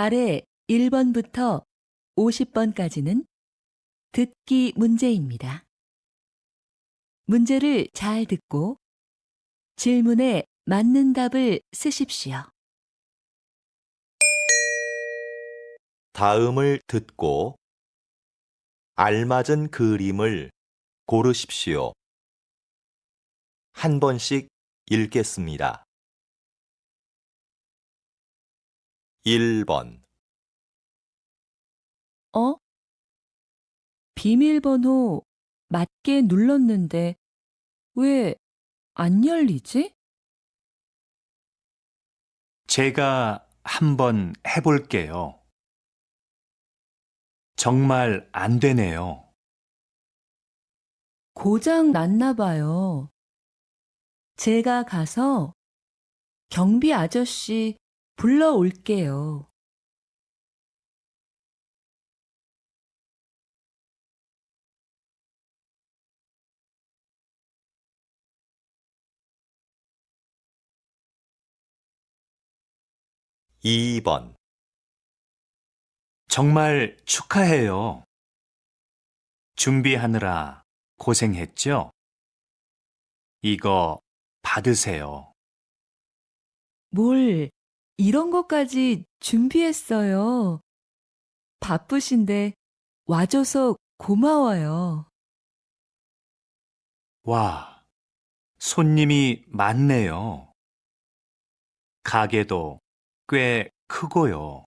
아래 1번부터 50번까지는 듣기 문제입니다. 문제를 잘 듣고 질문에 맞는 답을 쓰십시오. 다음을 듣고 알맞은 그림을 고르십시오. 한 번씩 읽겠습니다. 1번, 비밀번호 맞게 눌렀는데 왜 안 열리지? 제가 한번 해볼게요. 정말 안 되네요. 고장 났나 봐요. 제가 가서 경비 아저씨 불러올게요. 2번, 정말 축하해요. 준비하느라 고생했죠? 이거 받으세요. 뭘 이런 것까지 준비했어요. 바쁘신데 와줘서 고마워요. 와, 손님이 많네요. 가게도 꽤 크고요.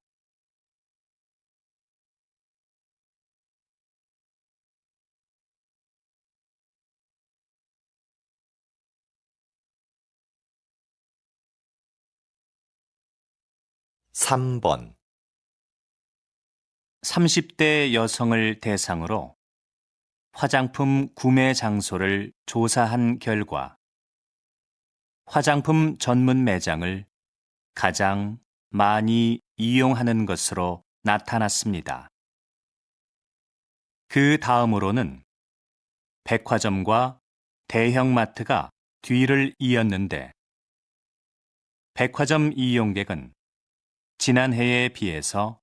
3번, 30대 여성을 대상으로 화장품 구매 장소를 조사한 결과 화장품 전문 매장을 가장 많이 이용하는 것으로 나타났습니다. 그 다음으로는 백화점과 대형마트가 뒤를 이었는데 백화점 이용객은 지난해에 비해서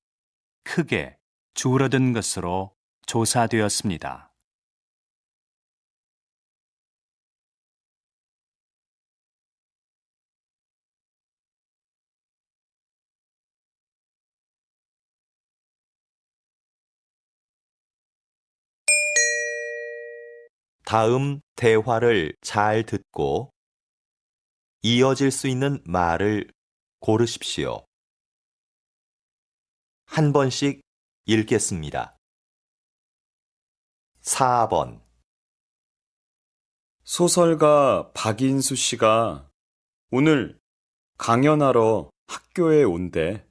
크게 줄어든 것으로 조사되었습니다. 다음 대화를 잘 듣고 이어질 수 있는 말을 고르십시오. 한 번씩 읽겠습니다. 4번, 소설가 박인수 씨가 오늘 강연하러 학교에 온대.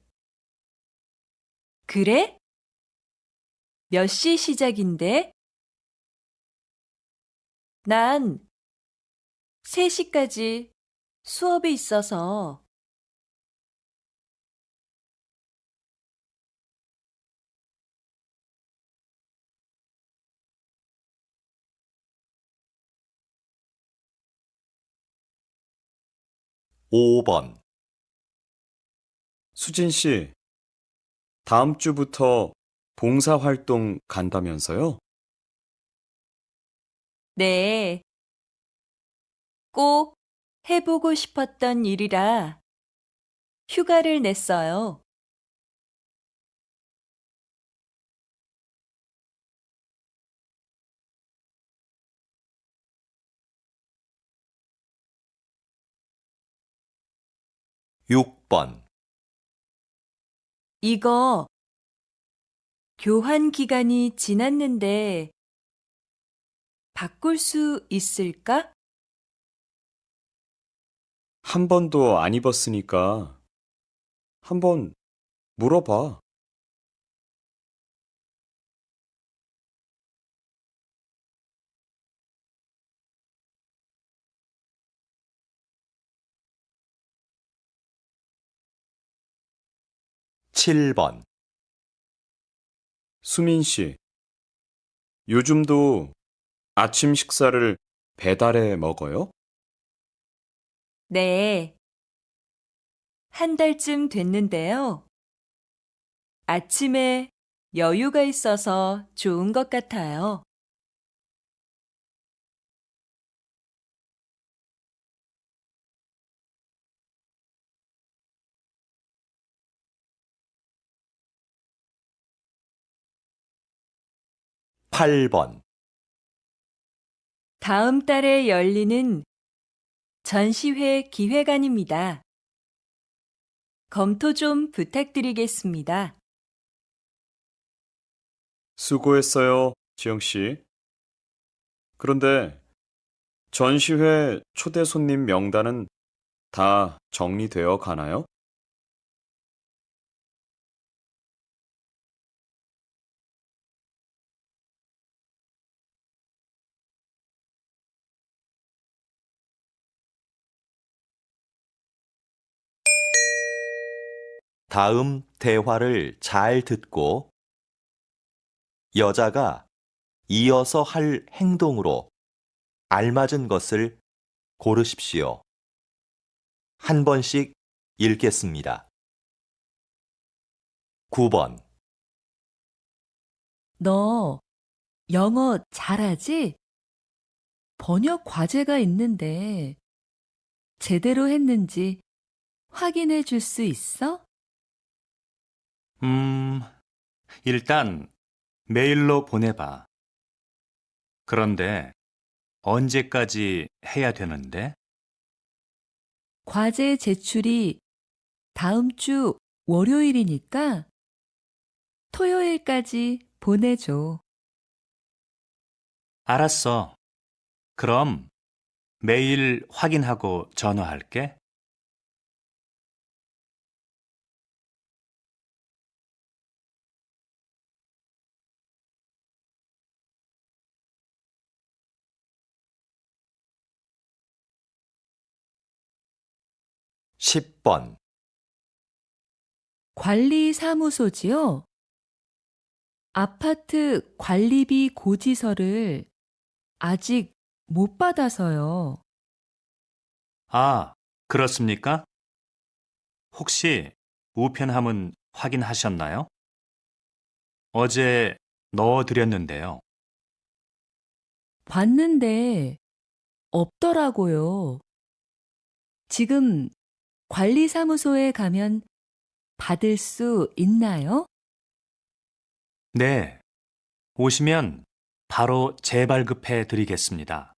그래? 몇 시 시작인데? 난 3시까지 수업이 있어서. 5번, 수진 씨, 다음 주부터 봉사활동 간다면서요? 네. 꼭 해보고 싶었던 일이라 휴가를 냈어요. 6번, 이거 교환 기간이 지났는데 바꿀 수 있을까? 한 번도 안 입었으니까 한번 물어봐. 7번, 수민 씨, 요즘도 아침 식사를 배달해 먹어요? 네. 한 달쯤 됐는데요. 아침에 여유가 있어서 좋은 것 같아요. 팔 번 다음 달에 열리는 전시회 기획안입니다. 검토 좀 부탁드리겠습니다. 수고했어요, 지영 씨. 그런데 전시회 초대 손님 명단은 다 정리되어 가나요? 다음 대화를 잘 듣고 여자가 이어서 할 행동으로 알맞은 것을 고르십시오. 한 번씩 읽겠습니다. 9번 너 영어 잘하지? 번역 과제가 있는데 제대로 했는지 확인해 줄 수 있어? 일단 메일로 보내봐. 그런데 언제까지 해야 되는데? 과제 제출이 다음 주 월요일이니까 토요일까지 보내줘. 알았어. 그럼 메일 확인하고 전화할게. 십 번 관리사무소지요? 아파트 관리비 고지서를 아직 못 받아서요. 아, 그렇습니까? 혹시 우편함은 확인하셨나요? 어제 넣어드렸는데요. 봤는데 없더라고요. 지금 관리사무소에 가면 받을 수 있나요? 네, 오시면 바로 재발급해 드리겠습니다.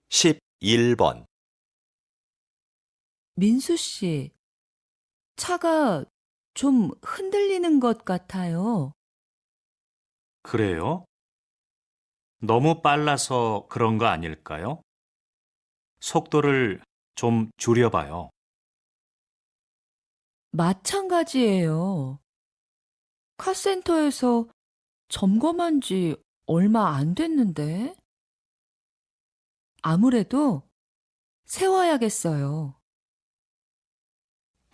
십일 번 민수 씨, 차가 좀 흔들리는 것 같아요. 그래요? 너무 빨라서 그런 거 아닐까요? 속도를 좀 줄여봐요. 마찬가지예요. 카센터에서 점검한 지 얼마 안 됐는데. 아무래도 세워야겠어요.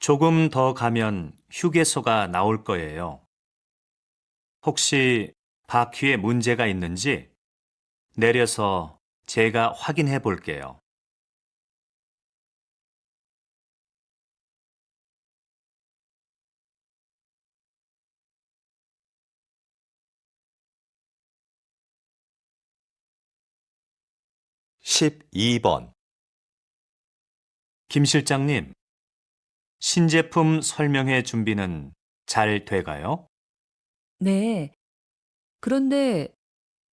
조금 더 가면 휴게소가 나올 거예요. 혹시 바퀴에 문제가 있는지 내려서 제가 확인해 볼게요. 십이 번 김 실장님, 신제품 설명회 준비는 잘 돼가요? 네. 그런데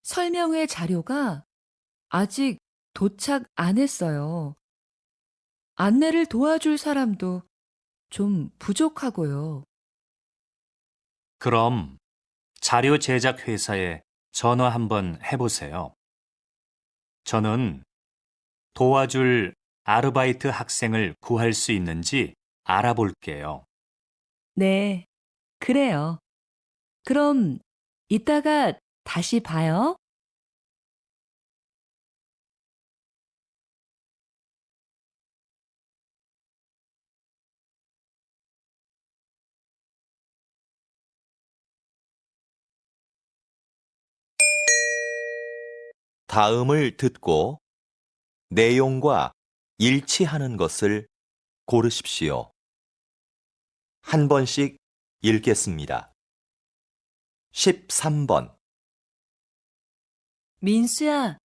설명회 자료가 아직 도착 안 했어요. 안내를 도와줄 사람도 좀 부족하고요. 그럼 자료 제작 회사에 전화 한번 해보세요. 저는 도와줄 아르바이트 학생을 구할 수 있는지 알아볼게요. 네, 그래요. 그럼 이따가 다시 봐요. 다음을 듣고 내용과 일치하는 것을 고르십시오. 한 번씩 읽겠습니다. 13번. 민수야,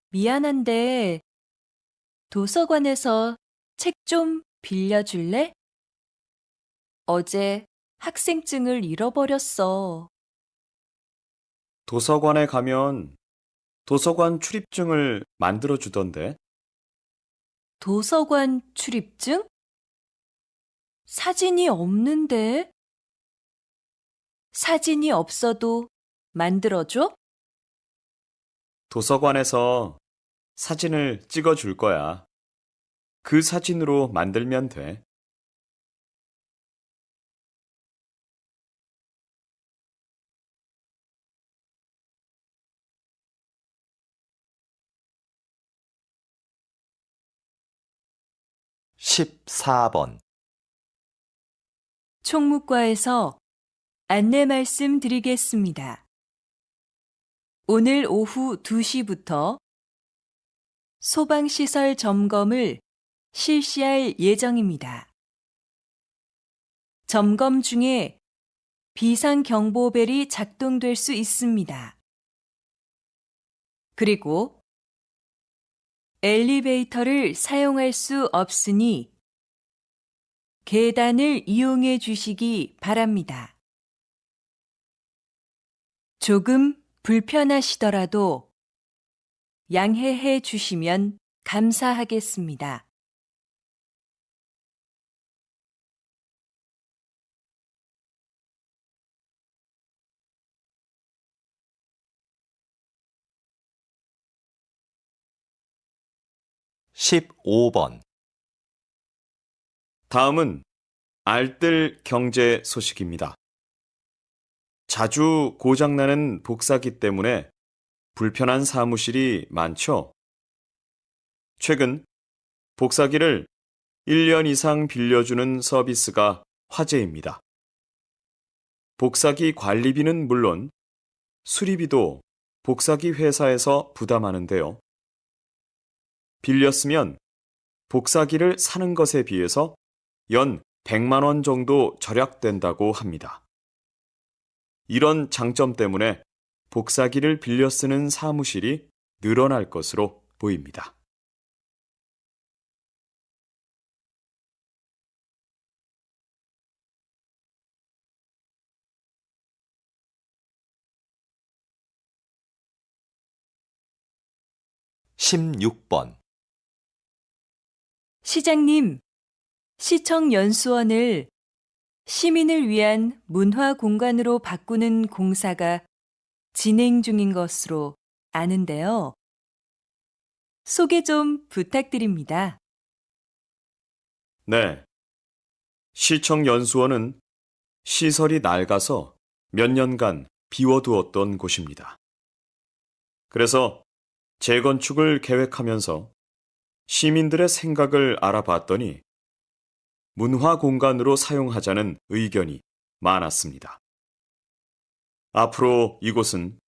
미안한데 도서관에서 책 좀 빌려줄래? 어제 학생증을 잃어버렸어. 도서관에 가면 도서관 출입증을 만들어 주던데. 도서관 출입증? 사진이 없는데? 사진이 없어도 만들어줘? 도서관에서 사진을 찍어 줄 거야. 그 사진으로 만들면 돼. (14번) 총무과에서 안내 말씀 드리겠습니다. 오늘 오후 2시부터 소방시설 점검을 실시할 예정입니다. 점검 중에 비상경보벨이 작동될 수 있습니다. 그리고 엘리베이터를 사용할 수 없으니 계단을 이용해 주시기 바랍니다. 조금 불편하시더라도 양해해 주시면 감사하겠습니다. (15번) 다음은 알뜰 경제 소식입니다. 자주 고장나는 복사기 때문에 불편한 사무실이 많죠? 최근 복사기를 1년 이상 빌려주는 서비스가 화제입니다. 복사기 관리비는 물론 수리비도 복사기 회사에서 부담하는데요. 빌렸으면 복사기를 사는 것에 비해서 연 100만 원 정도 절약된다고 합니다. 이런 장점 때문에 복사기를 빌려 쓰는 사무실이 늘어날 것으로 보입니다. (16번) 시장님, 시청 연수원을 시민을 위한 문화 공간으로 바꾸는 공사가 진행 중인 것으로 아는데요. 소개 좀 부탁드립니다. 네. 시청 연수원은 시설이 낡아서 몇 년간 비워두었던 곳입니다. 그래서 재건축을 계획하면서 시민들의 생각을 알아봤더니 문화 공간으로 사용하자는 의견이 많았습니다. 앞으로 이곳은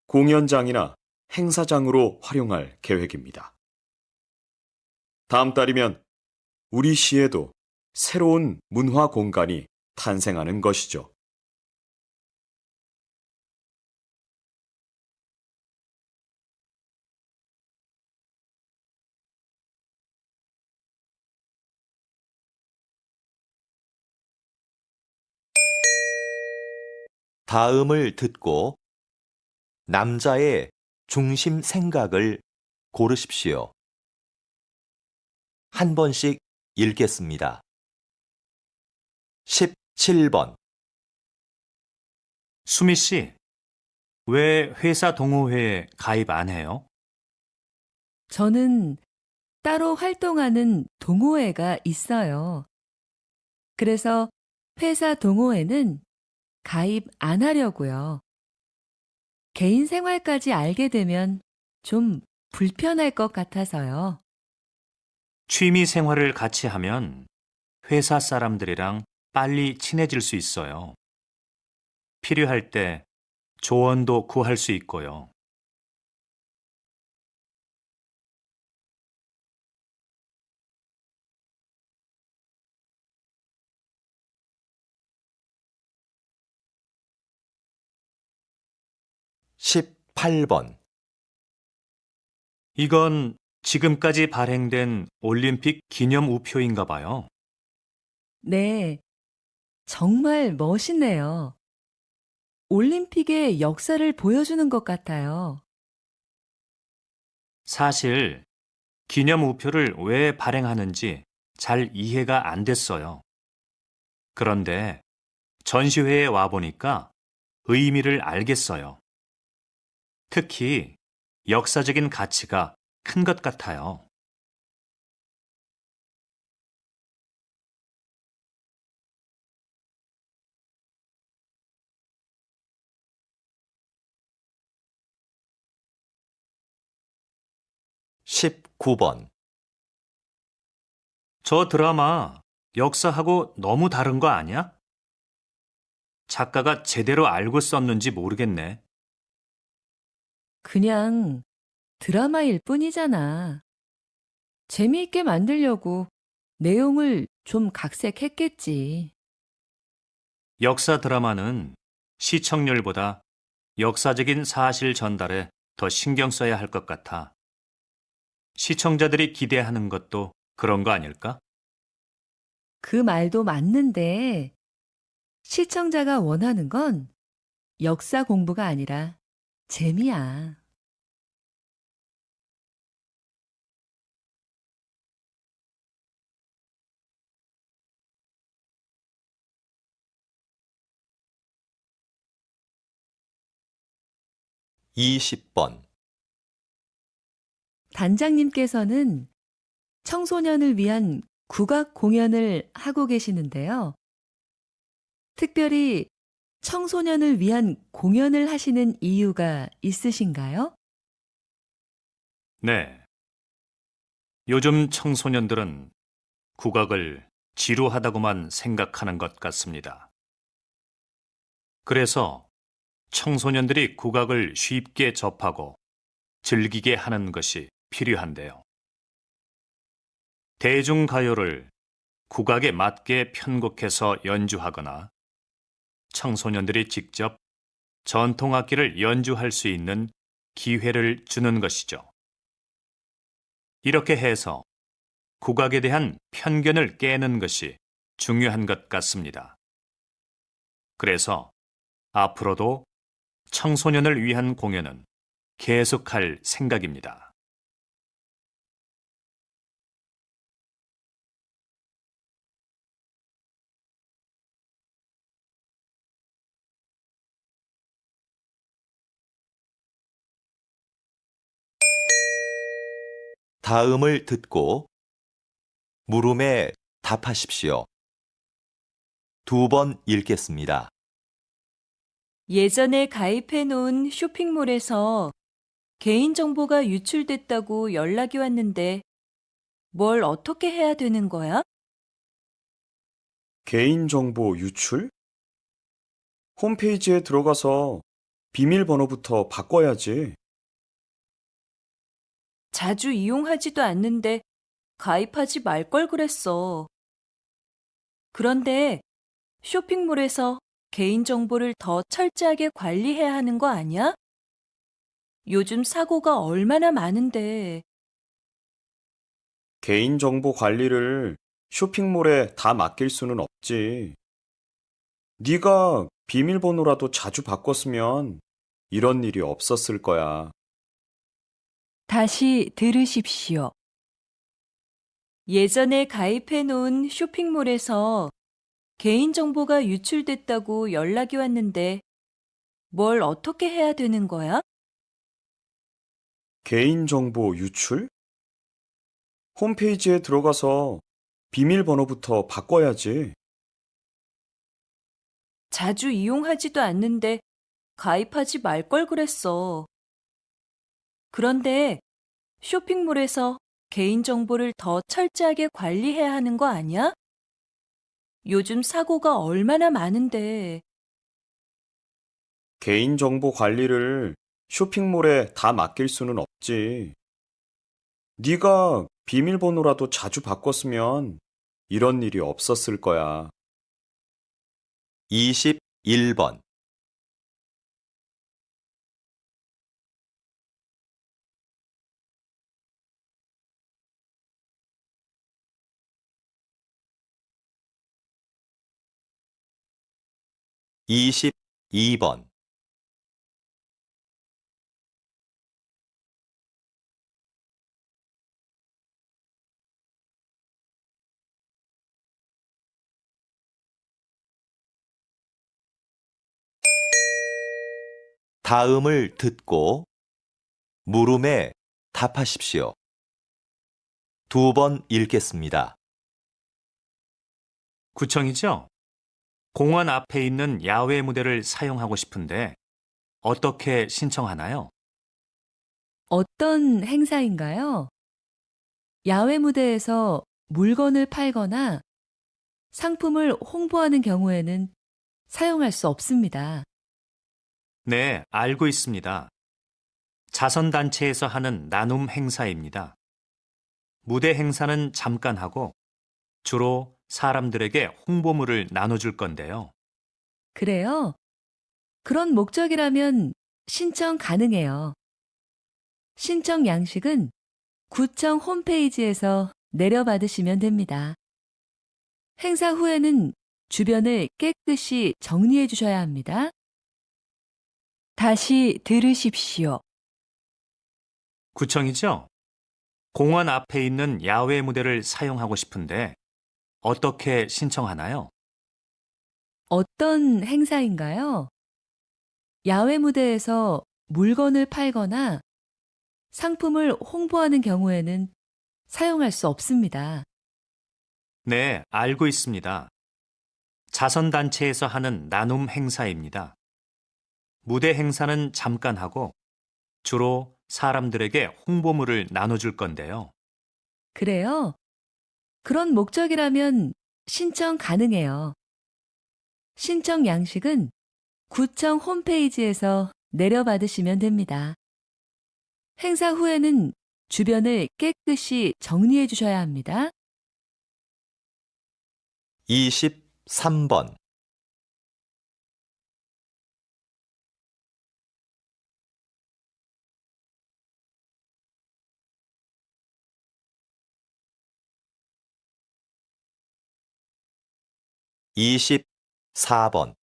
공연장이나 행사장으로 활용할 계획입니다. 다음 달이면 우리 시에도 새로운 문화 공간이 탄생하는 것이죠. 다음을 듣고 남자의 중심 생각을 고르십시오. 한 번씩 읽겠습니다. 17번. 수미 씨, 왜 회사 동호회에 가입 안 해요? 저는 따로 활동하는 동호회가 있어요. 그래서 회사 동호회는 가입 안 하려고요. 개인 생활까지 알게 되면 좀 불편할 것 같아서요. 취미 생활을 같이 하면 회사 사람들이랑 빨리 친해질 수 있어요. 필요할 때 조언도 구할 수 있고요. 18번. 이건 지금까지 발행된 올림픽 기념 우표인가 봐요. 네, 정말 멋있네요. 올림픽의 역사를 보여주는 것 같아요. 사실 기념 우표를 왜 발행하는지 잘 이해가 안 됐어요. 그런데 전시회에 와보니까 의미를 알겠어요. 특히 역사적인 가치가 큰 것 같아요. 십구 번 저 드라마 역사하고 너무 다른 거 아니야? 작가가 제대로 알고 썼는지 모르겠네. 그냥 드라마일 뿐이잖아. 재미있게 만들려고 내용을 좀 각색했겠지. 역사 드라마는 시청률보다 역사적인 사실 전달에 더 신경 써야 할 것 같아. 시청자들이 기대하는 것도 그런 거 아닐까? 그 말도 맞는데 시청자가 원하는 건 역사 공부가 아니라 재미야. 이십 번 단장님께서는 청소년을 위한 국악 공연을 하고 계시는데요. 특별히 청소년을 위한 공연을 하시는 이유가 있으신가요? 네. 요즘 청소년들은 국악을 지루하다고만 생각하는 것 같습니다. 그래서 청소년들이 국악을 쉽게 접하고 즐기게 하는 것이 필요한데요. 대중가요를 국악에 맞게 편곡해서 연주하거나 청소년들이 직접 전통악기를 연주할 수 있는 기회를 주는 것이죠. 이렇게 해서 국악에 대한 편견을 깨는 것이 중요한 것 같습니다. 그래서 앞으로도 청소년을 위한 공연은 계속할 생각입니다. 다음을 듣고 물음에 답하십시오. 2번 읽겠습니다. 예전에 가입해 놓은 쇼핑몰에서 개인정보가 유출됐다고 연락이 왔는데 뭘 어떻게 해야 되는 거야? 개인정보 유출? 홈페이지에 들어가서 비밀번호부터 바꿔야지. 자주 이용하지도 않는데 가입하지 말 걸 그랬어. 그런데 쇼핑몰에서 개인정보를 더 철저하게 관리해야 하는 거 아니야? 요즘 사고가 얼마나 많은데. 개인정보 관리를 쇼핑몰에 다 맡길 수는 없지. 네가 비밀번호라도 자주 바꿨으면 이런 일이 없었을 거야. 다시 들으십시오. 예전에 가입해 놓은 쇼핑몰에서 개인정보가 유출됐다고 연락이 왔는데 뭘 어떻게 해야 되는 거야? 개인정보 유출? 홈페이지에 들어가서 비밀번호부터 바꿔야지. 자주 이용하지도 않는데 가입하지 말 걸 그랬어. 그런데 쇼핑몰에서 개인정보를 더 철저하게 관리해야 하는 거 아니야? 요즘 사고가 얼마나 많은데. 개인정보 관리를 쇼핑몰에 다 맡길 수는 없지. 네가 비밀번호라도 자주 바꿨으면 이런 일이 없었을 거야. 21번 22번, 다음을 듣고 물음에 답하십시오. 2번 읽겠습니다. 구청이죠? 공원 앞에 있는 야외 무대를 사용하고 싶은데 어떻게 신청하나요? 어떤 행사인가요? 야외 무대에서 물건을 팔거나 상품을 홍보하는 경우에는 사용할 수 없습니다. 네, 알고 있습니다. 자선단체에서 하는 나눔 행사입니다. 무대 행사는 잠깐 하고 주로 사람들에게 홍보물을 나눠줄 건데요. 그래요? 그런 목적이라면 신청 가능해요. 신청 양식은 구청 홈페이지에서 내려받으시면 됩니다. 행사 후에는 주변을 깨끗이 정리해 주셔야 합니다. 다시 들으십시오. 구청이죠? 공원 앞에 있는 야외 무대를 사용하고 싶은데 어떻게 신청하나요? 어떤 행사인가요? 야외 무대에서 물건을 팔거나 상품을 홍보하는 경우에는 사용할 수 없습니다. 네, 알고 있습니다. 자선단체에서 하는 나눔 행사입니다. 무대 행사는 잠깐 하고 주로 사람들에게 홍보물을 나눠줄 건데요. 그래요? 그런 목적이라면 신청 가능해요. 신청 양식은 구청 홈페이지에서 내려받으시면 됩니다. 행사 후에는 주변을 깨끗이 정리해 주셔야 합니다. 23번, (24번)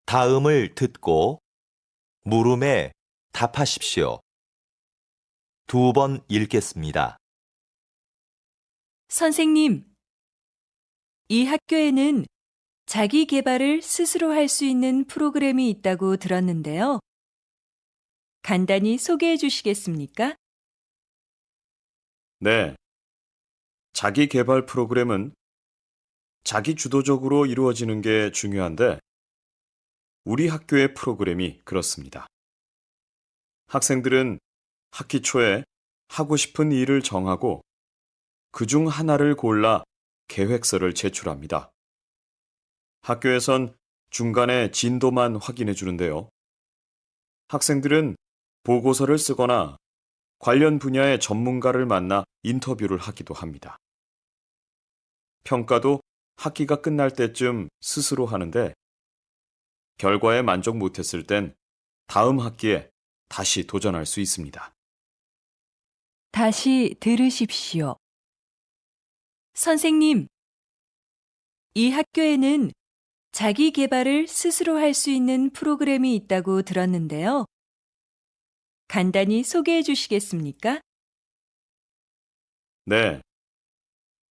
다음을 듣고 물음에 답하십시오. 2번 읽겠습니다. 선생님, 이 학교에는 자기 개발을 스스로 할 수 있는 프로그램이 있다고 들었는데요. 간단히 소개해 주시겠습니까? 네. 자기 개발 프로그램은 자기 주도적으로 이루어지는 게 중요한데 우리 학교의 프로그램이 그렇습니다. 학생들은 학기 초에 하고 싶은 일을 정하고 그중 하나를 골라 계획서를 제출합니다. 학교에선 중간에 진도만 확인해 주는데요. 학생들은 보고서를 쓰거나 관련 분야의 전문가를 만나 인터뷰를 하기도 합니다. 평가도 학기가 끝날 때쯤 스스로 하는데 결과에 만족 못했을 땐 다음 학기에 다시 도전할 수 있습니다. 다시 들으십시오. 선생님, 이 학교에는 자기 개발을 스스로 할 수 있는 프로그램이 있다고 들었는데요. 간단히 소개해 주시겠습니까? 네.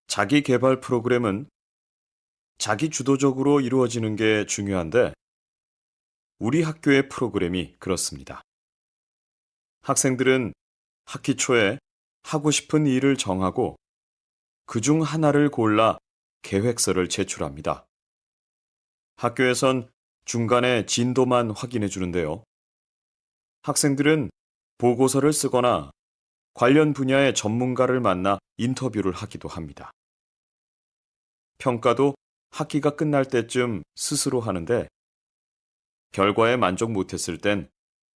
자기 개발 프로그램은 자기 주도적으로 이루어지는 게 중요한데 우리 학교의 프로그램이 그렇습니다. 학생들은 학기 초에 하고 싶은 일을 정하고 그중 하나를 골라 계획서를 제출합니다. 학교에선 중간에 진도만 확인해 주는데요. 학생들은 보고서를 쓰거나 관련 분야의 전문가를 만나 인터뷰를 하기도 합니다. 평가도 학기가 끝날 때쯤 스스로 하는데 결과에 만족 못했을 땐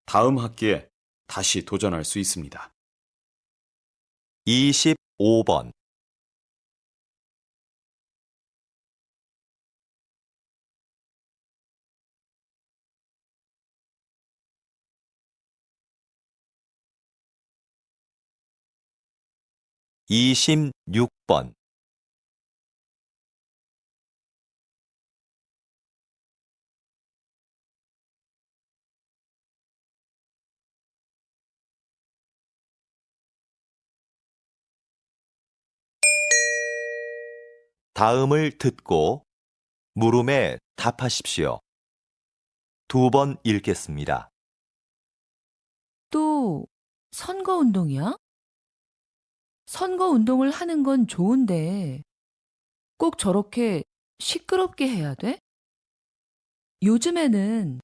다음 학기에 다시 도전할 수 있습니다. 25번, 26번. 다음을 듣고 물음에 답하십시오. 2번 읽겠습니다. 또 선거운동이야? 선거운동을 하는 건 좋은데 꼭 저렇게 시끄럽게 해야 돼? 요즘에는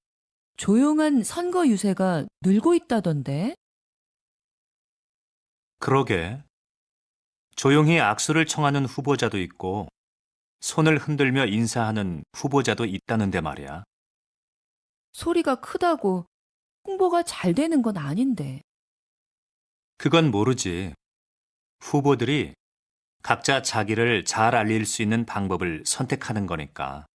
조용한 선거 유세가 늘고 있다던데. 그러게. 조용히 악수를 청하는 후보자도 있고 손을 흔들며 인사하는 후보자도 있다는데 말이야. 소리가 크다고 홍보가 잘 되는 건 아닌데. 그건 모르지. 후보들이 각자 자기를 잘 알릴 수 있는 방법을 선택하는 거니까.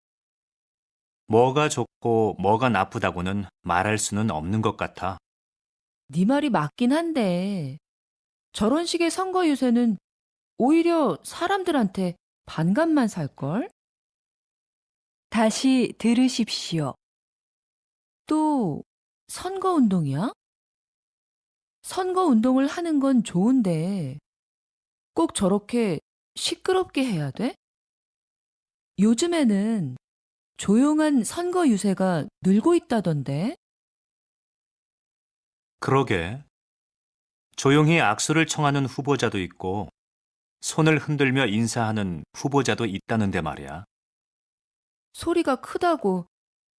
뭐가 좋고 뭐가 나쁘다고는 말할 수는 없는 것 같아. 네 말이 맞긴 한데 저런 식의 선거 유세는 오히려 사람들한테 반감만 살걸? 다시 들으십시오. 또 선거운동이야? 선거운동을 하는 건 좋은데 꼭 저렇게 시끄럽게 해야 돼? 요즘에는 조용한 선거 유세가 늘고 있다던데. 그러게. 조용히 악수를 청하는 후보자도 있고 손을 흔들며 인사하는 후보자도 있다는데 말이야. 소리가 크다고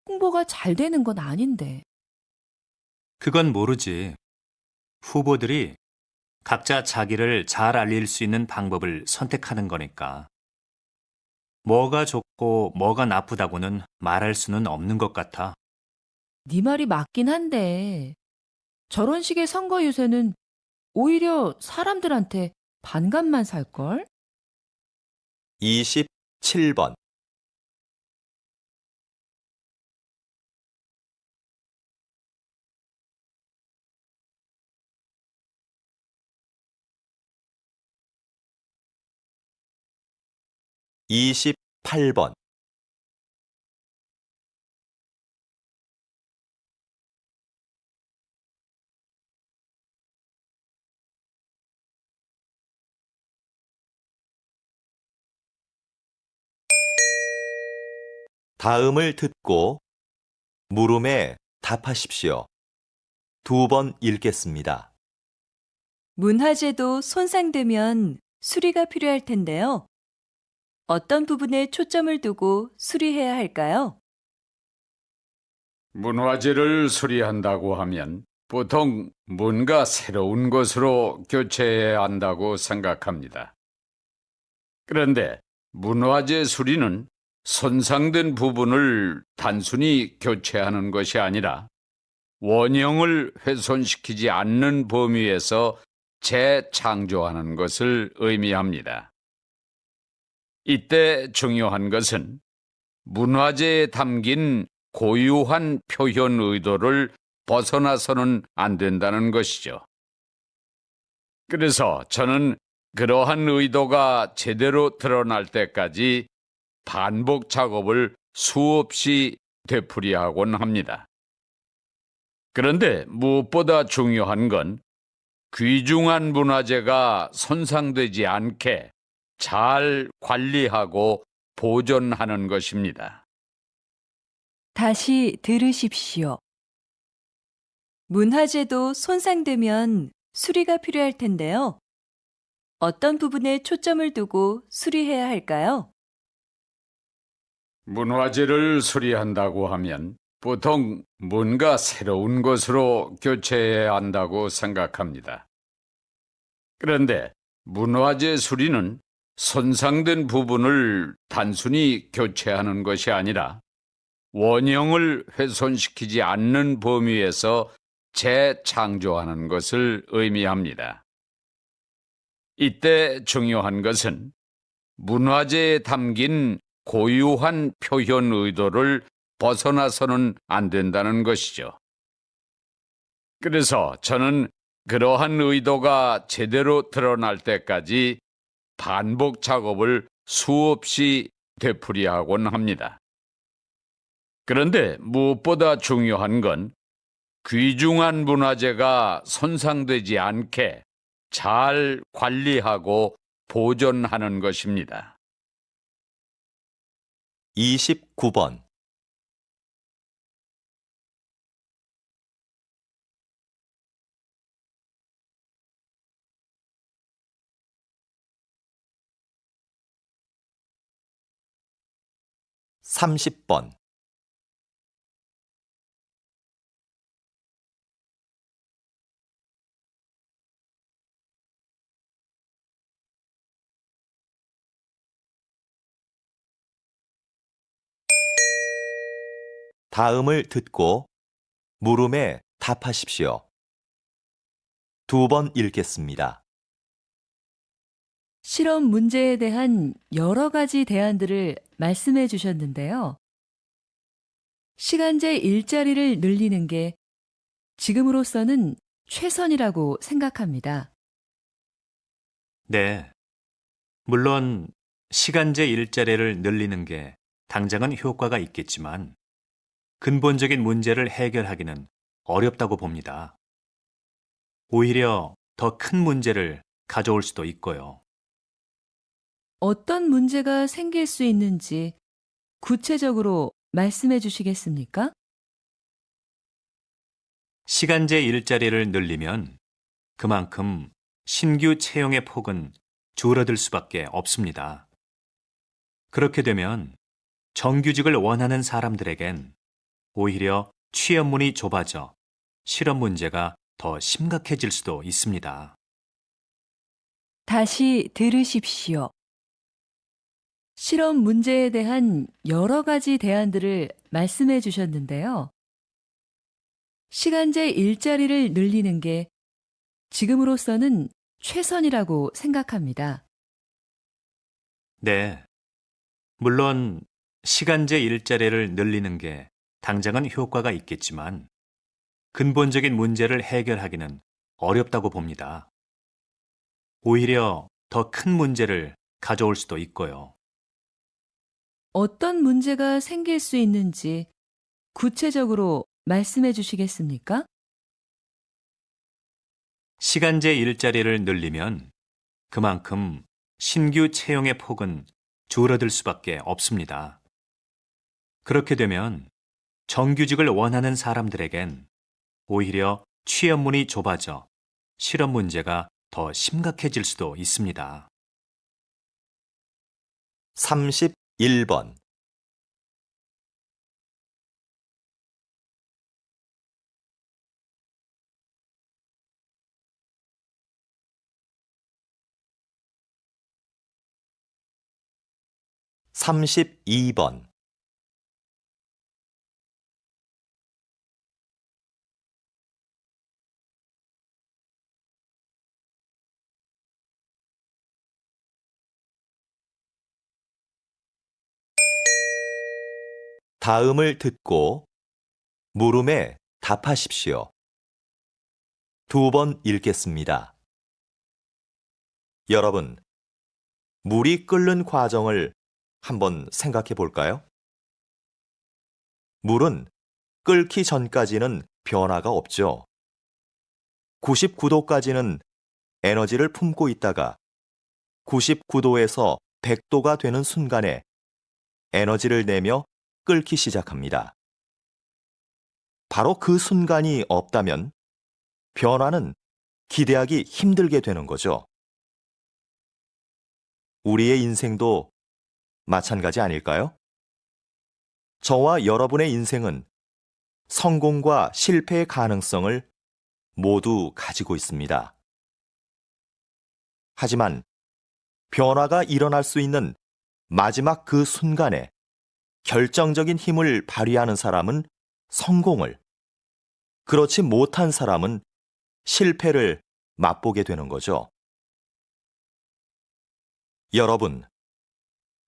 홍보가 잘 되는 건 아닌데. 그건 모르지. 후보들이 각자 자기를 잘 알릴 수 있는 방법을 선택하는 거니까. 뭐가 좋고 뭐가 나쁘다고는 말할 수는 없는 것 같아. 네 말이 맞긴 한데 저런 식의 선거 유세는 오히려 사람들한테 반감만 살걸? 27번. (28번) 다음을 듣고 물음에 답하십시오. 2번 읽겠습니다. 문화재도 손상되면 수리가 필요할 텐데요. 어떤 부분에 초점을 두고 수리해야 할까요? 문화재를 수리한다고 하면 보통 뭔가 새로운 것으로 교체해야 한다고 생각합니다. 그런데 문화재 수리는 손상된 부분을 단순히 교체하는 것이 아니라 원형을 훼손시키지 않는 범위에서 재창조하는 것을 의미합니다. 이때 중요한 것은 문화재에 담긴 고유한 표현 의도를 벗어나서는 안 된다는 것이죠. 그래서 저는 그러한 의도가 제대로 드러날 때까지 반복 작업을 수없이 되풀이하곤 합니다. 그런데 무엇보다 중요한 건 귀중한 문화재가 손상되지 않게 잘 관리하고 보존하는 것입니다. 다시 들으십시오. 문화재도 손상되면 수리가 필요할 텐데요. 어떤 부분에 초점을 두고 수리해야 할까요? 문화재를 수리한다고 하면 보통 뭔가 새로운 것으로 교체해야 한다고 생각합니다. 그런데 문화재 수리는 손상된 부분을 단순히 교체하는 것이 아니라 원형을 훼손시키지 않는 범위에서 재창조하는 것을 의미합니다. 이때 중요한 것은 문화재에 담긴 고유한 표현 의도를 벗어나서는 안 된다는 것이죠. 그래서 저는 그러한 의도가 제대로 드러날 때까지 반복 작업을 수없이 되풀이하곤 합니다. 그런데 무엇보다 중요한 건 귀중한 문화재가 손상되지 않게 잘 관리하고 보존하는 것입니다. 29번. 삼십 번. 다음을 듣고 물음에 답하십시오. 2번 읽겠습니다. 실험 문제에 대한 여러 가지 대안들을 말씀해 주셨는데요. 시간제 일자리를 늘리는 게 지금으로서는 최선이라고 생각합니다. 네. 물론 시간제 일자리를 늘리는 게 당장은 효과가 있겠지만 근본적인 문제를 해결하기는 어렵다고 봅니다. 오히려 더 큰 문제를 가져올 수도 있고요. 어떤 문제가 생길 수 있는지 구체적으로 말씀해 주시겠습니까? 시간제 일자리를 늘리면 그만큼 신규 채용의 폭은 줄어들 수밖에 없습니다. 그렇게 되면 정규직을 원하는 사람들에겐 오히려 취업문이 좁아져 실업 문제가 더 심각해질 수도 있습니다. 다시 들으십시오. 실험 문제에 대한 여러 가지 대안들을 말씀해 주셨는데요. 시간제 일자리를 늘리는 게 지금으로서는 최선이라고 생각합니다. 네. 물론 시간제 일자리를 늘리는 게 당장은 효과가 있겠지만 근본적인 문제를 해결하기는 어렵다고 봅니다. 오히려 더 큰 문제를 가져올 수도 있고요. 어떤 문제가 생길 수 있는지 구체적으로 말씀해 주시겠습니까? 시간제 일자리를 늘리면 그만큼 신규 채용의 폭은 줄어들 수밖에 없습니다. 그렇게 되면 정규직을 원하는 사람들에겐 오히려 취업문이 좁아져 실업 문제가 더 심각해질 수도 있습니다. 31번. 삼십이 번. 다음을 듣고 물음에 답하십시오. 2번 읽겠습니다. 여러분, 물이 끓는 과정을 한번 생각해 볼까요? 물은 끓기 전까지는 변화가 없죠. 99도까지는 에너지를 품고 있다가 99도에서 100도가 되는 순간에 에너지를 내며 끓기 시작합니다. 바로 그 순간이 없다면 변화는 기대하기 힘들게 되는 거죠. 우리의 인생도 마찬가지 아닐까요? 저와 여러분의 인생은 성공과 실패의 가능성을 모두 가지고 있습니다. 하지만 변화가 일어날 수 있는 마지막 그 순간에 결정적인 힘을 발휘하는 사람은 성공을, 그렇지 못한 사람은 실패를 맛보게 되는 거죠. 여러분,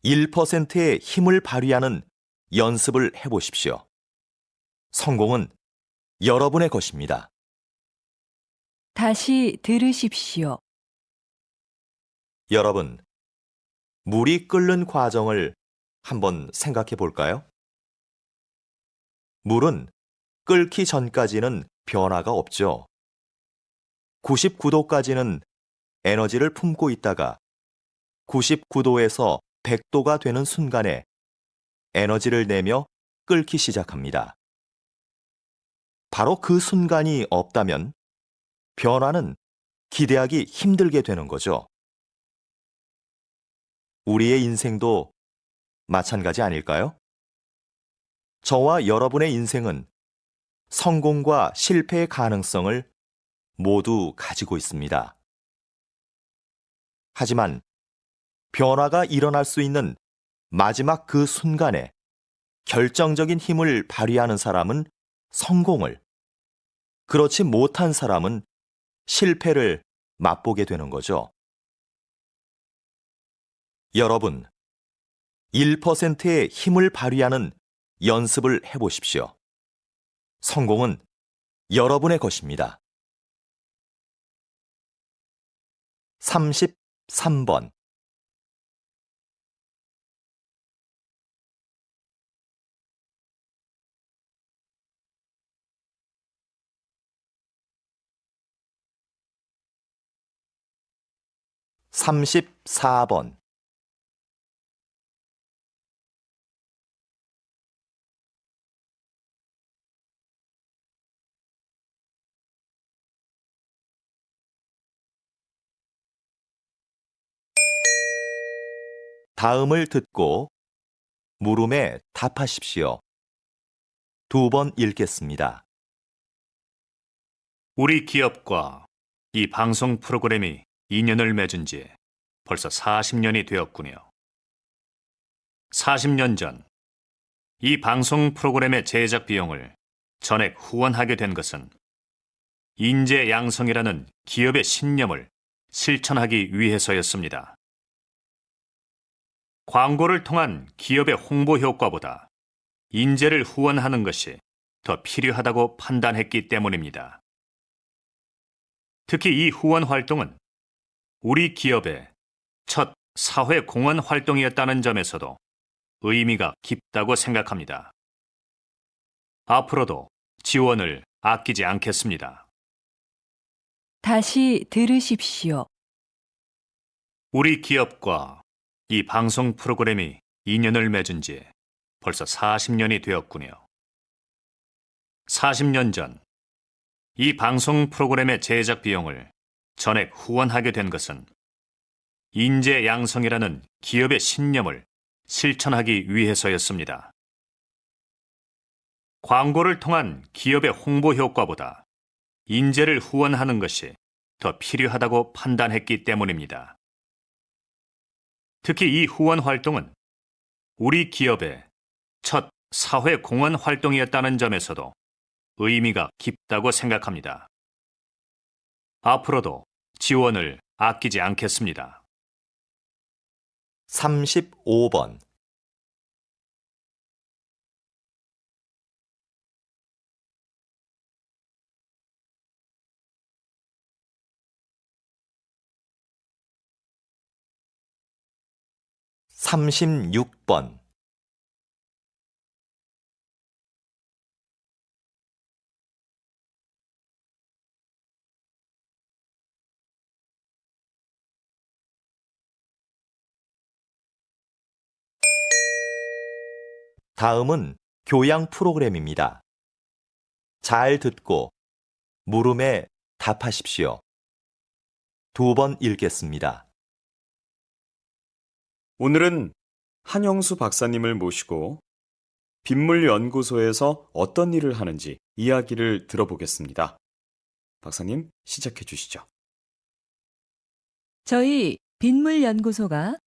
1%의 힘을 발휘하는 연습을 해보십시오. 성공은 여러분의 것입니다. 다시 들으십시오. 여러분, 물이 끓는 과정을 한번 생각해 볼까요? 물은 끓기 전까지는 변화가 없죠. 99도까지는 에너지를 품고 있다가 99도에서 100도가 되는 순간에 에너지를 내며 끓기 시작합니다. 바로 그 순간이 없다면 변화는 기대하기 힘들게 되는 거죠. 우리의 인생도 마찬가지 아닐까요? 저와 여러분의 인생은 성공과 실패의 가능성을 모두 가지고 있습니다. 하지만 변화가 일어날 수 있는 마지막 그 순간에 결정적인 힘을 발휘하는 사람은 성공을, 그렇지 못한 사람은 실패를 맛보게 되는 거죠. 여러분, 1%의 힘을 발휘하는 연습을 해보십시오. 성공은 여러분의 것입니다. 33번. 삼십사 번. 다음을 듣고 물음에 답하십시오. 2번 읽겠습니다. 우리 기업과 이 방송 프로그램이 인연을 맺은 지 벌써 40년이 되었군요. 40년 전, 이 방송 프로그램의 제작 비용을 전액 후원하게 된 것은 인재 양성이라는 기업의 신념을 실천하기 위해서였습니다. 광고를 통한 기업의 홍보 효과보다 인재를 후원하는 것이 더 필요하다고 판단했기 때문입니다. 특히 이 후원 활동은 우리 기업의 첫 사회 공헌 활동이었다는 점에서도 의미가 깊다고 생각합니다. 앞으로도 지원을 아끼지 않겠습니다. 다시 들으십시오. 우리 기업과 이 방송 프로그램이 인연을 맺은 지 벌써 40년이 되었군요. 40년 전, 이 방송 프로그램의 제작 비용을 전액 후원하게 된 것은 인재 양성이라는 기업의 신념을 실천하기 위해서였습니다. 광고를 통한 기업의 홍보 효과보다 인재를 후원하는 것이 더 필요하다고 판단했기 때문입니다. 특히 이 후원 활동은 우리 기업의 첫 사회 공헌 활동이었다는 점에서도 의미가 깊다고 생각합니다. 앞으로도 지원을 아끼지 않겠습니다. 35번. 삼십육 번. 다음은 교양 프로그램입니다. 잘 듣고 물음에 답하십시오. 2번 읽겠습니다. 오늘은 한영수 박사님을 모시고 빗물연구소에서 어떤 일을 하는지 이야기를 들어보겠습니다. 박사님, 시작해 주시죠. 저희 빗물연구소가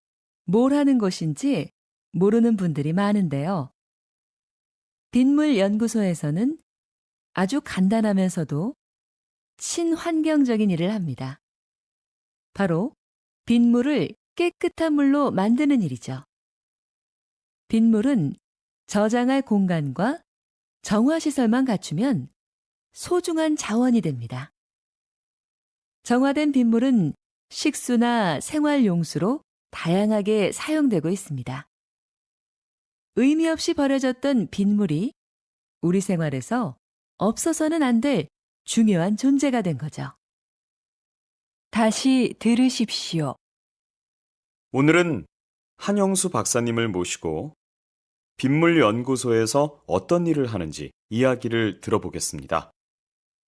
뭘 하는 곳인지 모르는 분들이 많은데요. 빗물연구소에서는 아주 간단하면서도 친환경적인 일을 합니다. 바로 빗물을 깨끗한 물로 만드는 일이죠. 빗물은 저장할 공간과 정화시설만 갖추면 소중한 자원이 됩니다. 정화된 빗물은 식수나 생활용수로 다양하게 사용되고 있습니다. 의미 없이 버려졌던 빗물이 우리 생활에서 없어서는 안 될 중요한 존재가 된 거죠. 다시 들으십시오. 오늘은 한영수 박사님을 모시고 빗물 연구소에서 어떤 일을 하는지 이야기를 들어보겠습니다.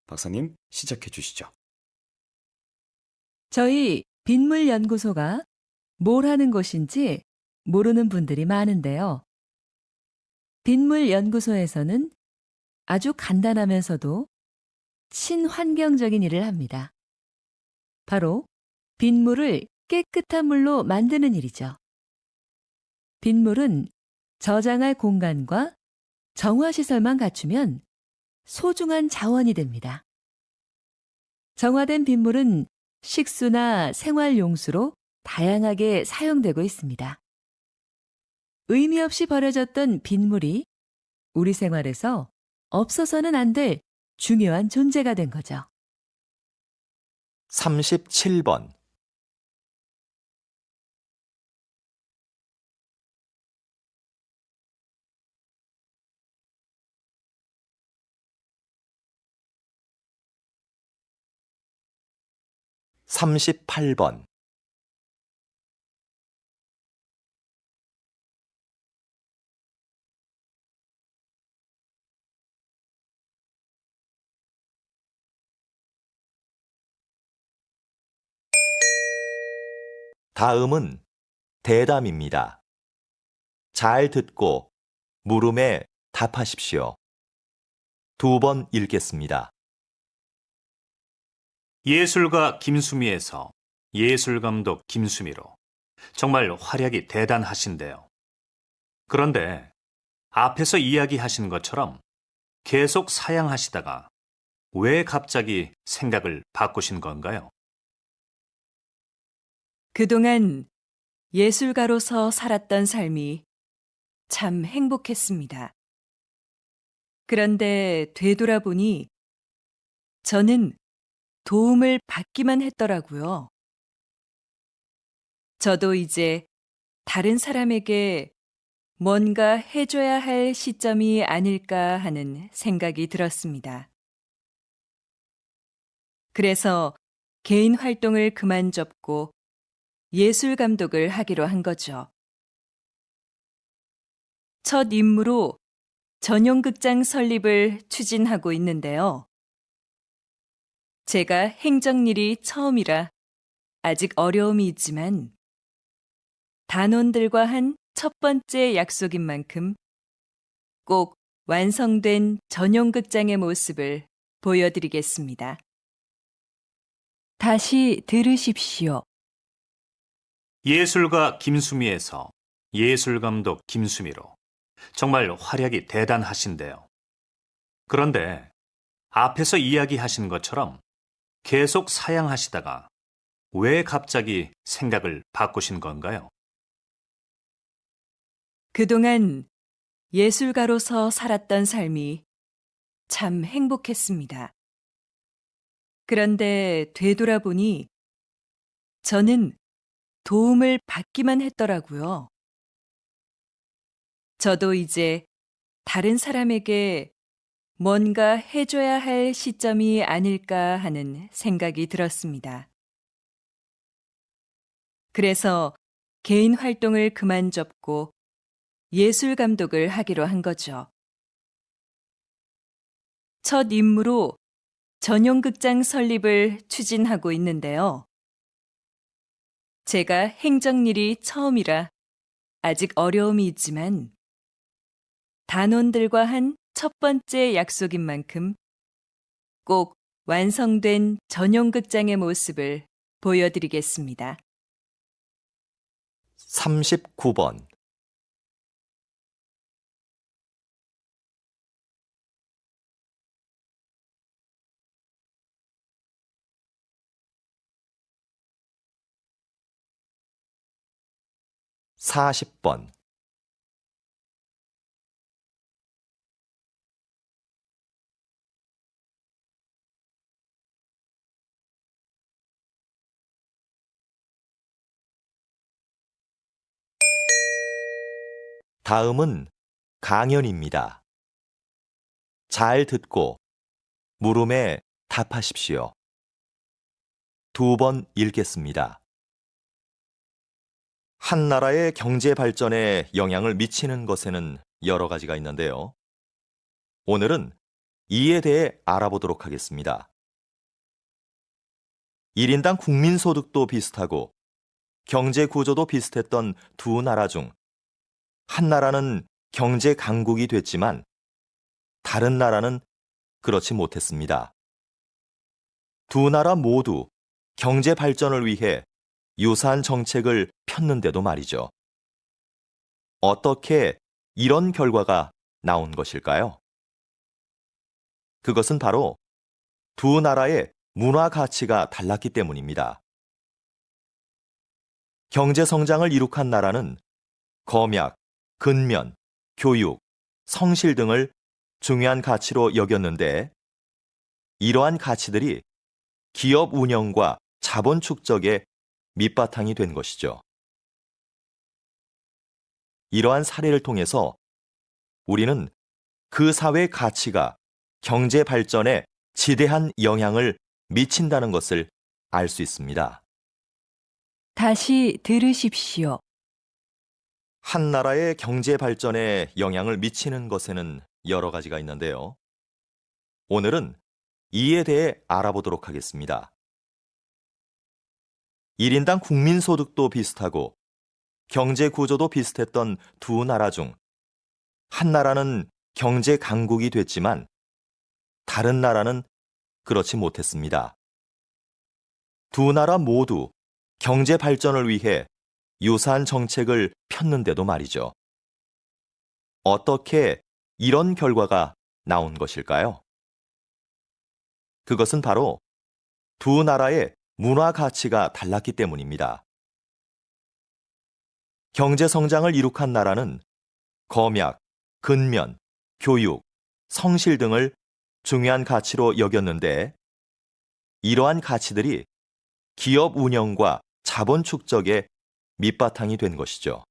박사님, 시작해 주시죠. 저희 빗물연구소가 뭘 하는 곳인지 모르는 분들이 많은데요. 빗물연구소에서는 아주 간단하면서도 친환경적인 일을 합니다. 바로 빗물을 깨끗한 물로 만드는 일이죠. 빗물은 저장할 공간과 정화시설만 갖추면 소중한 자원이 됩니다. 정화된 빗물은 식수나 생활용수로 다양하게 사용되고 있습니다. 의미 없이 버려졌던 빗물이 우리 생활에서 없어서는 안 될 중요한 존재가 된 거죠. 37번. (38번) 다음은 대담입니다. 잘 듣고 물음에 답하십시오. 2번 읽겠습니다. 예술가 김수미에서 예술감독 김수미로 정말 활약이 대단하신데요. 그런데 앞에서 이야기하신 것처럼 계속 사양하시다가 왜 갑자기 생각을 바꾸신 건가요? 그동안 예술가로서 살았던 삶이 참 행복했습니다. 그런데 되돌아보니 저는 도움을 받기만 했더라고요. 저도 이제 다른 사람에게 뭔가 해줘야 할 시점이 아닐까 하는 생각이 들었습니다. 그래서 개인 활동을 그만 접고 예술 감독을 하기로 한 거죠. 첫 임무로 전용극장 설립을 추진하고 있는데요. 제가 행정일이 처음이라 아직 어려움이 있지만 단원들과 한 첫 번째 약속인 만큼 꼭 완성된 전용극장의 모습을 보여드리겠습니다. 다시 들으십시오. 예술가 김수미에서 예술감독 김수미로 정말 활약이 대단하신데요. 그런데 앞에서 이야기하신 것처럼 계속 사양하시다가 왜 갑자기 생각을 바꾸신 건가요? 그동안 예술가로서 살았던 삶이 참 행복했습니다. 그런데 되돌아보니 저는 도움을 받기만 했더라고요. 저도 이제 다른 사람에게 뭔가 해줘야 할 시점이 아닐까 하는 생각이 들었습니다. 그래서 개인 활동을 그만 접고 예술 감독을 하기로 한 거죠. 첫 임무로 전용극장 설립을 추진하고 있는데요. 제가 행정일이 처음이라 아직 어려움이 있지만 단원들과 한 첫 번째 약속인 만큼 꼭 완성된 전용극장의 모습을 보여드리겠습니다. 39번. (40번) 다음은 강연입니다. 잘 듣고 물음에 답하십시오. 2번 읽겠습니다. 한 나라의 경제 발전에 영향을 미치는 것에는 여러 가지가 있는데요. 오늘은 이에 대해 알아보도록 하겠습니다. 1인당 국민소득도 비슷하고 경제 구조도 비슷했던 두 나라 중 한 나라는 경제 강국이 됐지만 다른 나라는 그렇지 못했습니다. 두 나라 모두 경제 발전을 위해 유사한 정책을 폈는데도 말이죠. 어떻게 이런 결과가 나온 것일까요? 그것은 바로 두 나라의 문화 가치가 달랐기 때문입니다. 경제 성장을 이룩한 나라는 검약, 근면, 교육, 성실 등을 중요한 가치로 여겼는데 이러한 가치들이 기업 운영과 자본 축적의 밑바탕이 된 것이죠. 이러한 사례를 통해서 우리는 그 사회의 가치가 경제 발전에 지대한 영향을 미친다는 것을 알 수 있습니다. 다시 들으십시오. 한 나라의 경제 발전에 영향을 미치는 것에는 여러 가지가 있는데요. 오늘은 이에 대해 알아보도록 하겠습니다. 1인당 국민소득도 비슷하고 경제 구조도 비슷했던 두 나라 중 한 나라는 경제 강국이 됐지만 다른 나라는 그렇지 못했습니다. 두 나라 모두 경제 발전을 위해 유사한 정책을 폈는데도 말이죠. 어떻게 이런 결과가 나온 것일까요? 그것은 바로 두 나라의 문화 가치가 달랐기 때문입니다. 경제 성장을 이룩한 나라는 검약, 근면, 교육, 성실 등을 중요한 가치로 여겼는데 이러한 가치들이 기업 운영과 자본 축적의 밑바탕이 된 것이죠.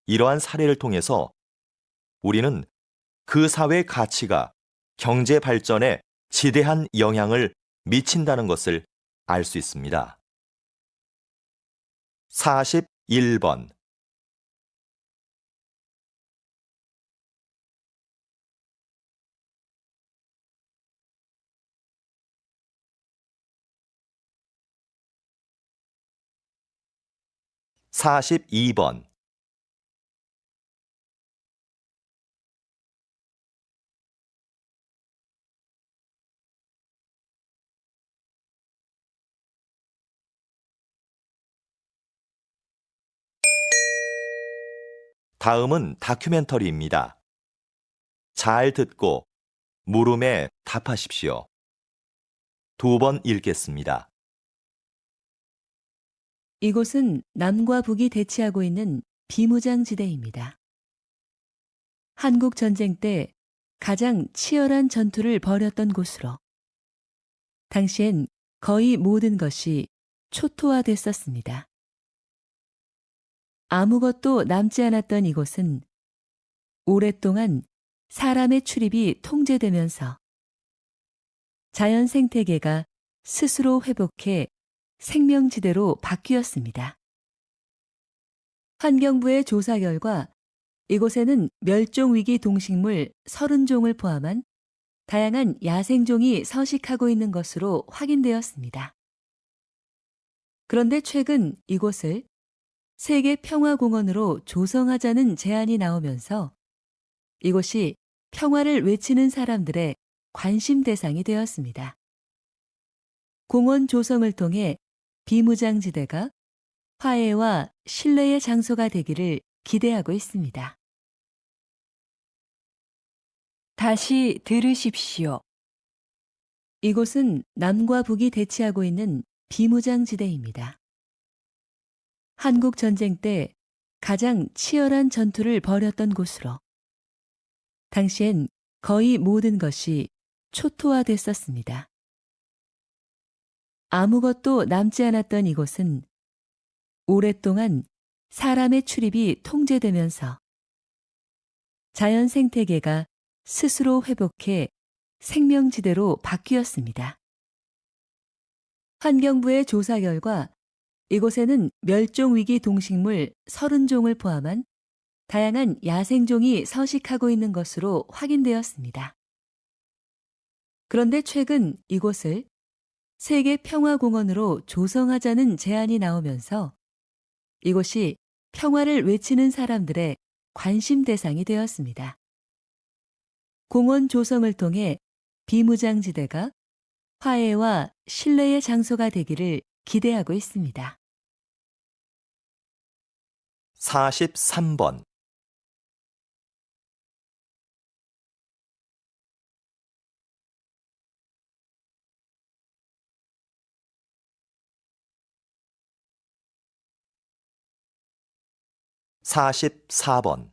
이러한 사례를 통해서 우리는 그 사회의 가치가 경제 발전에 지대한 영향을 미친다는 것을 알 수 있습니다. 41번 (42번) 다음은 다큐멘터리입니다. 잘 듣고 물음에 답하십시오. 2번 읽겠습니다. 이곳은 남과 북이 대치하고 있는 비무장지대입니다. 한국 전쟁 때 가장 치열한 전투를 벌였던 곳으로 당시엔 거의 모든 것이 초토화됐었습니다. 아무것도 남지 않았던 이곳은 오랫동안 사람의 출입이 통제되면서 자연 생태계가 스스로 회복해 생명지대로 바뀌었습니다. 환경부의 조사 결과 이곳에는 멸종위기 동식물 30종을 포함한 다양한 야생종이 서식하고 있는 것으로 확인되었습니다. 그런데 최근 이곳을 세계평화공원으로 조성하자는 제안이 나오면서 이곳이 평화를 외치는 사람들의 관심 대상이 되었습니다. 공원 조성을 통해 비무장지대가 화해와 신뢰의 장소가 되기를 기대하고 있습니다. 다시 들으십시오. 이곳은 남과 북이 대치하고 있는 비무장지대입니다. 한국 전쟁 때 가장 치열한 전투를 벌였던 곳으로 당시엔 거의 모든 것이 초토화됐었습니다. 아무것도 남지 않았던 이곳은 오랫동안 사람의 출입이 통제되면서 자연 생태계가 스스로 회복해 생명지대로 바뀌었습니다. 환경부의 조사 결과 이곳에는 멸종위기 동식물 30종을 포함한 다양한 야생종이 서식하고 있는 것으로 확인되었습니다. 그런데 최근 이곳을 세계 평화공원으로 조성하자는 제안이 나오면서 이곳이 평화를 외치는 사람들의 관심 대상이 되었습니다. 공원 조성을 통해 비무장지대가 화해와 신뢰의 장소가 되기를 기대하고 있습니다. 43번. (44번)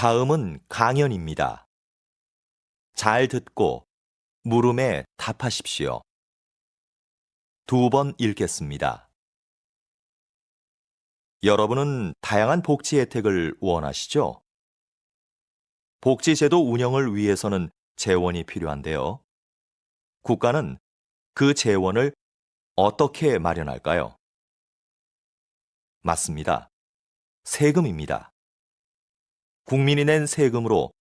다음은 강연입니다. 잘 듣고 물음에 답하십시오. 2번 읽겠습니다. 여러분은 다양한 복지 혜택을 원하시죠? 복지제도 운영을 위해서는 재원이 필요한데요. 국가는 그 재원을 어떻게 마련할까요? 맞습니다. 세금입니다. 국민이 낸 세금으로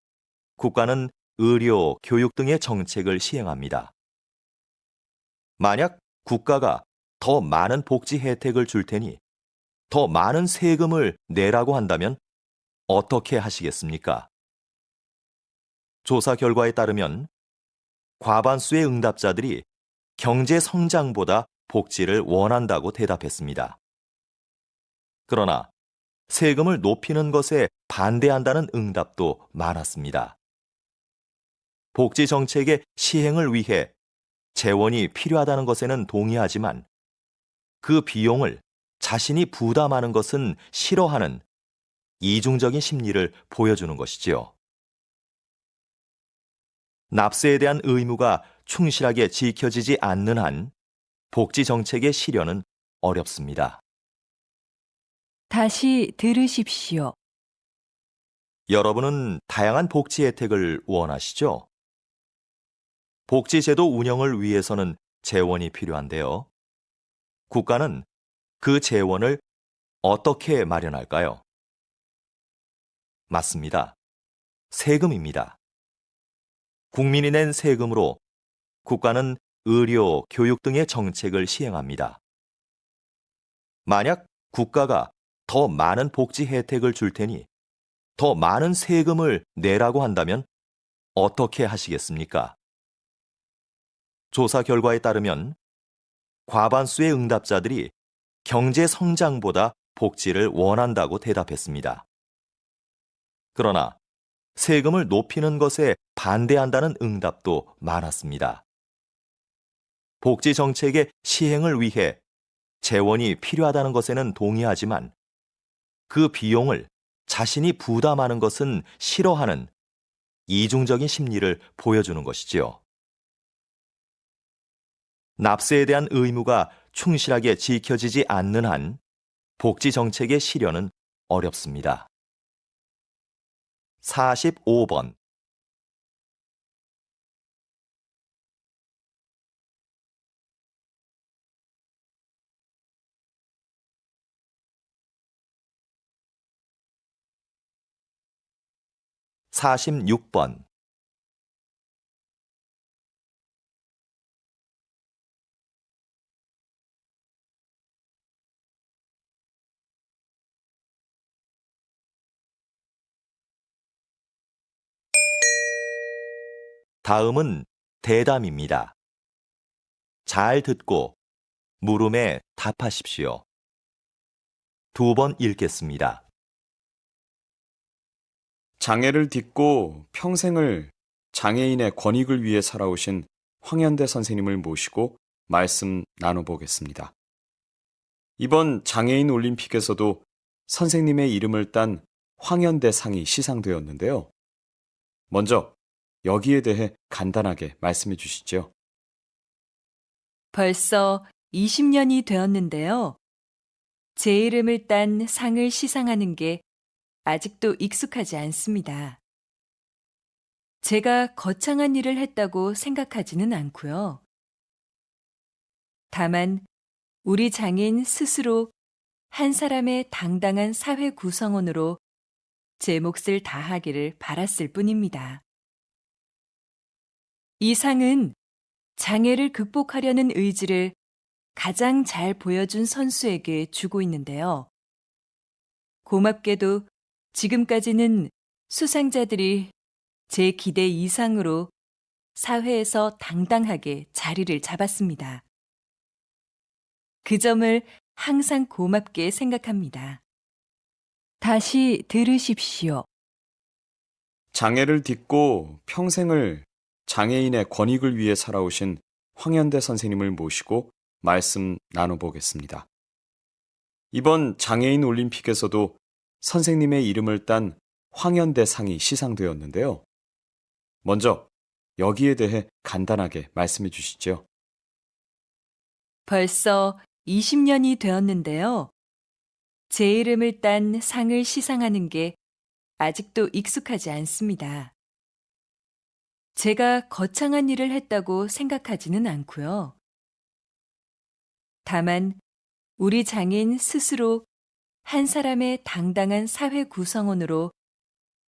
국가는 의료, 교육 등의 정책을 시행합니다. 만약 국가가 더 많은 복지 혜택을 줄 테니 더 많은 세금을 내라고 한다면 어떻게 하시겠습니까? 조사 결과에 따르면 과반수의 응답자들이 경제 성장보다 복지를 원한다고 대답했습니다. 그러나 세금을 높이는 것에 반대한다는 응답도 많았습니다. 복지 정책의 시행을 위해 재원이 필요하다는 것에는 동의하지만 그 비용을 자신이 부담하는 것은 싫어하는 이중적인 심리를 보여주는 것이지요. 납세에 대한 의무가 충실하게 지켜지지 않는 한 복지 정책의 실현은 어렵습니다. 다시 들으십시오. 여러분은 다양한 복지 혜택을 원하시죠? 복지제도 운영을 위해서는 재원이 필요한데요. 국가는 그 재원을 어떻게 마련할까요? 맞습니다. 세금입니다. 국민이 낸 세금으로 국가는 의료, 교육 등의 정책을 시행합니다. 만약 국가가 더 많은 복지 혜택을 줄 테니 더 많은 세금을 내라고 한다면 어떻게 하시겠습니까? 조사 결과에 따르면 과반수의 응답자들이 경제 성장보다 복지를 원한다고 대답했습니다. 그러나 세금을 높이는 것에 반대한다는 응답도 많았습니다. 복지 정책의 시행을 위해 재원이 필요하다는 것에는 동의하지만 그 비용을 자신이 부담하는 것은 싫어하는 이중적인 심리를 보여주는 것이지요. 납세에 대한 의무가 충실하게 지켜지지 않는 한 복지 정책의 실현은 어렵습니다. 45번. (46번) 다음은 대담입니다. 잘 듣고 물음에 답하십시오. 2번 읽겠습니다. 장애를 딛고 평생을 장애인의 권익을 위해 살아오신 황현대 선생님을 모시고 말씀 나눠보겠습니다. 이번 장애인 올림픽에서도 선생님의 이름을 딴 황현대 상이 시상되었는데요. 먼저 여기에 대해 간단하게 말씀해 주시죠. 벌써 20년이 되었는데요. 제 이름을 딴 상을 시상하는 게 아직도 익숙하지 않습니다. 제가 거창한 일을 했다고 생각하지는 않고요. 다만 우리 장인 스스로 한 사람의 당당한 사회 구성원으로 제 몫을 다하기를 바랐을 뿐입니다. 이 상은 장애를 극복하려는 의지를 가장 잘 보여준 선수에게 주고 있는데요. 고맙게도 지금까지는 수상자들이 제 기대 이상으로 사회에서 당당하게 자리를 잡았습니다. 그 점을 항상 고맙게 생각합니다. 다시 들으십시오. 장애를 딛고 평생을 장애인의 권익을 위해 살아오신 황현대 선생님을 모시고 말씀 나눠보겠습니다. 이번 장애인 올림픽에서도 선생님의 이름을 딴 황현대 상이 시상되었는데요. 먼저 여기에 대해 간단하게 말씀해 주시죠. 벌써 20년이 되었는데요. 제 이름을 딴 상을 시상하는 게 아직도 익숙하지 않습니다. 제가 거창한 일을 했다고 생각하지는 않고요. 다만 우리 장인 스스로 한 사람의 당당한 사회 구성원으로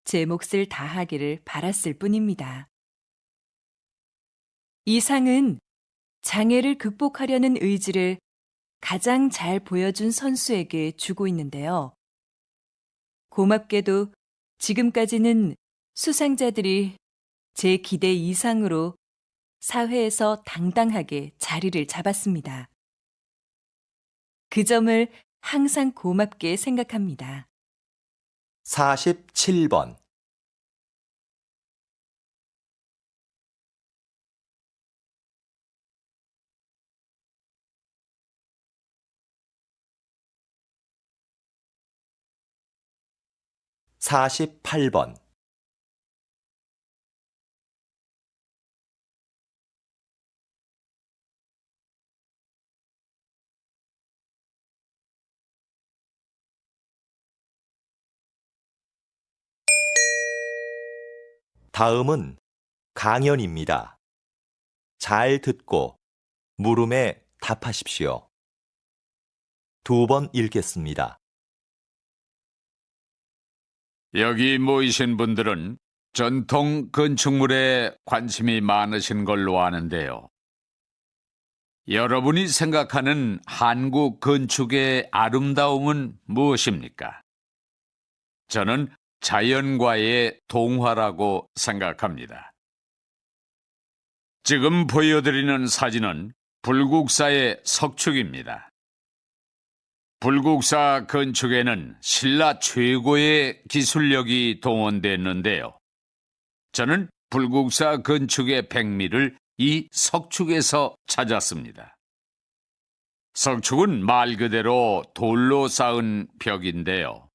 제 몫을 다하기를 바랐을 뿐입니다. 이 상은 장애를 극복하려는 의지를 가장 잘 보여준 선수에게 주고 있는데요. 고맙게도 지금까지는 수상자들이 제 기대 이상으로 사회에서 당당하게 자리를 잡았습니다. 그 점을 항상 고맙게 생각합니다. 47번. (48번) 다음은 강연입니다. 잘 듣고 물음에 답하십시오. 2번 읽겠습니다. 여기 모이신 분들은 전통 건축물에 관심이 많으신 걸로 아는데요. 여러분이 생각하는 한국 건축의 아름다움은 무엇입니까? 저는 자연과의 동화라고 생각합니다. 지금 보여드리는 사진은 불국사의 석축입니다. 불국사 건축에는 신라 최고의 기술력이 동원됐는데요. 저는 불국사 건축의 백미를 이 석축에서 찾았습니다. 석축은 말 그대로 돌로 쌓은 벽인데요.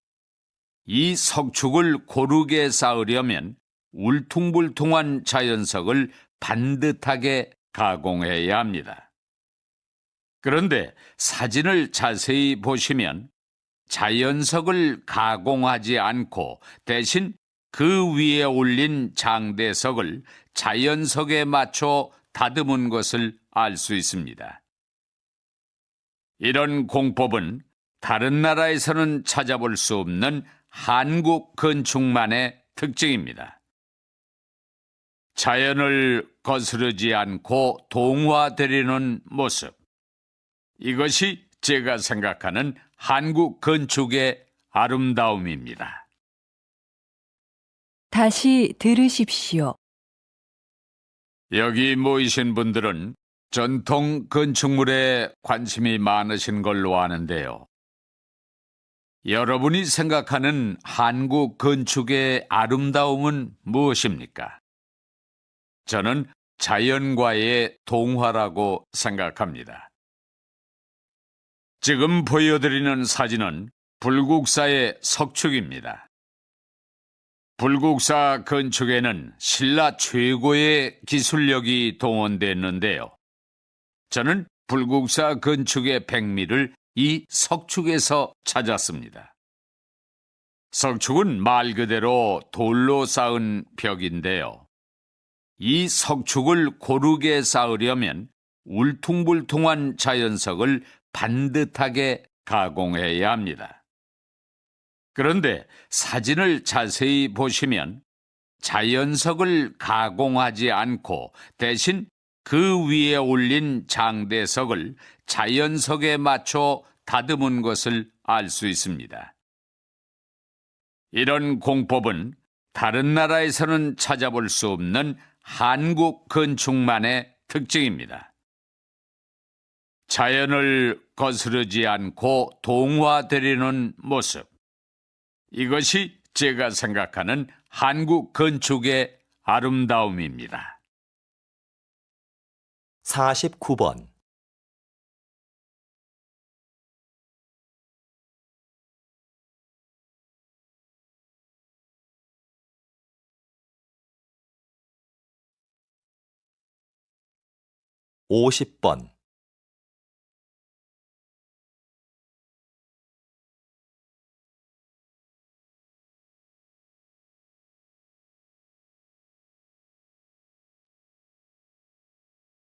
이 석축을 고르게 쌓으려면 울퉁불퉁한 자연석을 반듯하게 가공해야 합니다. 그런데 사진을 자세히 보시면 자연석을 가공하지 않고 대신 그 위에 올린 장대석을 자연석에 맞춰 다듬은 것을 알 수 있습니다. 이런 공법은 다른 나라에서는 찾아볼 수 없는 한국 건축만의 특징입니다. 자연을 거스르지 않고 동화되려는 모습. 이것이 제가 생각하는 한국 건축의 아름다움입니다. 다시 들으십시오. 여기 모이신 분들은 전통 건축물에 관심이 많으신 걸로 아는데요. 여러분이 생각하는 한국 건축의 아름다움은 무엇입니까? 저는 자연과의 동화라고 생각합니다. 지금 보여드리는 사진은 불국사의 석축입니다. 불국사 건축에는 신라 최고의 기술력이 동원됐는데요. 저는 불국사 건축의 백미를 이 석축에서 찾았습니다. 석축은 말 그대로 돌로 쌓은 벽인데요. 이 석축을 고르게 쌓으려면 울퉁불퉁한 자연석을 반듯하게 가공해야 합니다. 그런데 사진을 자세히 보시면 자연석을 가공하지 않고 대신 그 위에 올린 장대석을 자연석에 맞춰 다듬은 것을 알 수 있습니다. 이런 공법은 다른 나라에서는 찾아볼 수 없는 한국 건축만의 특징입니다. 자연을 거스르지 않고 동화되려는 모습. 이것이 제가 생각하는 한국 건축의 아름다움입니다. 49번. (50번)